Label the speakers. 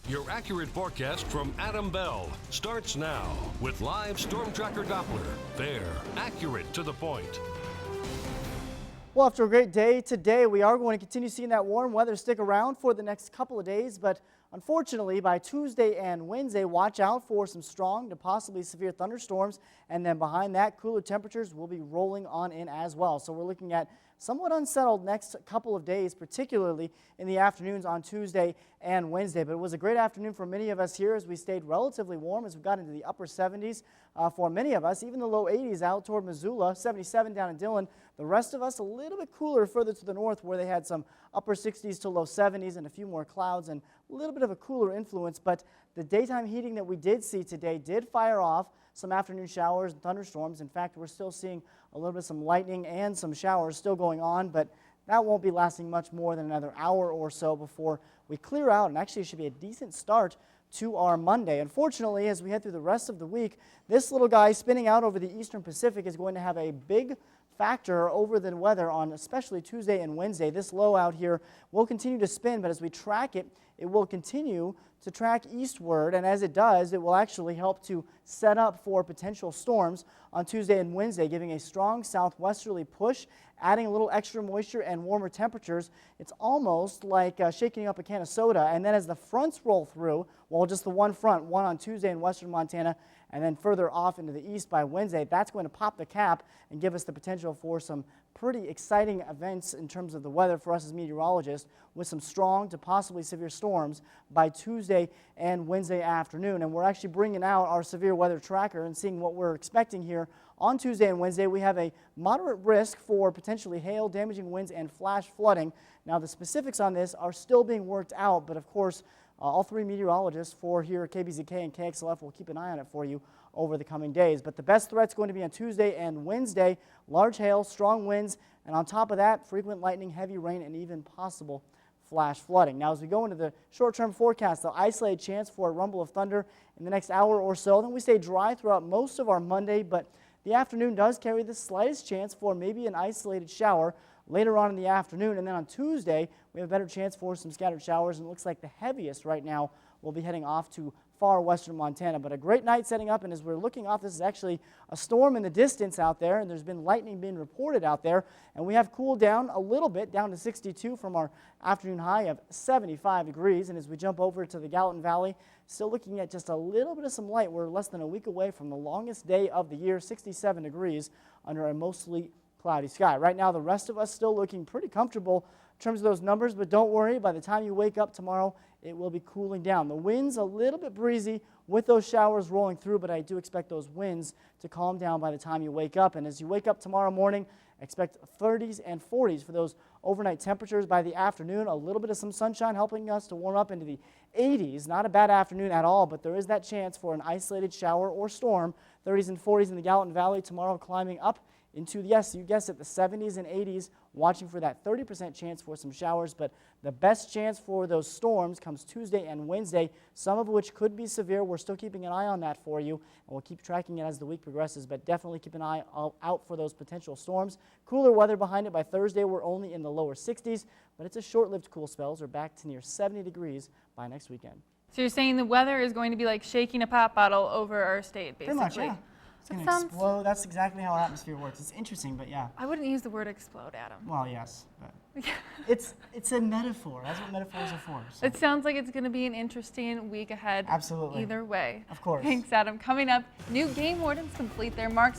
Speaker 1: Your accurate forecast from Adam Bell starts now with live Storm Tracker Doppler. Fair, accurate, to the point.
Speaker 2: Well, after a great day today, we are going to continue seeing that warm weather stick around for the next couple of days, but unfortunately, by Tuesday and Wednesday, watch out for some strong to possibly severe thunderstorms, and then behind that, cooler temperatures will be rolling on in as well. So we're looking at somewhat unsettled next couple of days, particularly in the afternoons on Tuesday and Wednesday. But it was a great afternoon for many of us here as we stayed relatively warm as we got into the upper 70s for many of us, even the low 80s out toward Missoula, 77 down in Dillon. The rest of us a little bit cooler further to the north where they had some upper 60s to low 70s and a few more clouds and a little bit of a cooler influence. But the daytime heating that we did see today did fire off some afternoon showers and thunderstorms. In fact, we're still seeing a little bit of some lightning and some showers still going on, but that won't be lasting much more than another hour or so before we clear out, and actually it should be a decent start to our Monday. Unfortunately, as we head through the rest of the week, this little guy spinning out over the eastern Pacific is going to have a big factor over the weather on especially Tuesday and Wednesday. This low out here will continue to spin, but as we track it, it will continue to track eastward, and as it does, it will actually help to set up for potential storms on Tuesday and Wednesday, giving a strong southwesterly push, adding a little extra moisture and warmer temperatures. It's almost like shaking up a can of soda, and then as the fronts roll through, well, just the one front, one on Tuesday in western Montana, and then further off into the east by Wednesday, that's going to pop the cap and give us the potential for some pretty exciting events in terms of the weather for us as meteorologists, with some strong to possibly severe storms by Tuesday and Wednesday afternoon. And we're actually bringing out our severe weather tracker and seeing what we're expecting here on Tuesday and Wednesday. We have a moderate risk for potentially hail, damaging winds, and flash flooding. Now, the specifics on this are still being worked out, but of course, all three meteorologists for here at KBZK and KXLF will keep an eye on it for you over the coming days. But the best threat's going to be on Tuesday and Wednesday. Large hail, strong winds, and on top of that, frequent lightning, heavy rain, and even possible flash flooding. Now, as we go into the short-term forecast, the isolated chance for a rumble of thunder in the next hour or so. Then we stay dry throughout most of our Monday, but the afternoon does carry the slightest chance for maybe an isolated shower later on in the afternoon. And then on Tuesday, we have a better chance for some scattered showers, and it looks like the heaviest right now will be heading off to far western Montana. But a great night setting up, and as we're looking off, this is actually a storm in the distance out there, and there's been lightning being reported out there, and we have cooled down a little bit, down to 62 from our afternoon high of 75 degrees. And as we jump over to the Gallatin Valley, still looking at just a little bit of some light. We're less than a week away from the longest day of the year, 67 degrees under a mostly cloudy sky. Right now, the rest of us still looking pretty comfortable in terms of those numbers, but don't worry, by the time you wake up tomorrow, it will be cooling down. The winds a little bit breezy with those showers rolling through, but I do expect those winds to calm down by the time you wake up. And as you wake up tomorrow morning, expect 30s and 40s for those overnight temperatures. By the afternoon, a little bit of some sunshine helping us to warm up into the 80s. Not a bad afternoon at all, but there is that chance for an isolated shower or storm. 30s and 40s in the Gallatin Valley tomorrow, climbing up into, yes, you guessed it, the 70s and 80s, watching for that 30% chance for some showers. But the best chance for those storms comes Tuesday and Wednesday, some of which could be severe. We're still keeping an eye on that for you, and we'll keep tracking it as the week progresses, but definitely keep an eye out for those potential storms. Cooler weather behind it. By Thursday, we're only in the lower 60s, but it's a short-lived cool spells. We're back to near 70 degrees by next weekend.
Speaker 3: So you're saying the weather is going to be like shaking a pop bottle over our state, basically?
Speaker 2: Pretty much, yeah. It's going to explode. That's exactly how our atmosphere works. It's interesting, but yeah.
Speaker 3: I wouldn't use the word explode, Adam.
Speaker 2: Well, yes, but it's a metaphor. That's what metaphors are for. So.
Speaker 3: It sounds like it's going to be an interesting week ahead.
Speaker 2: Absolutely.
Speaker 3: Either way.
Speaker 2: Of course.
Speaker 3: Thanks, Adam. Coming up, new game wardens complete their marks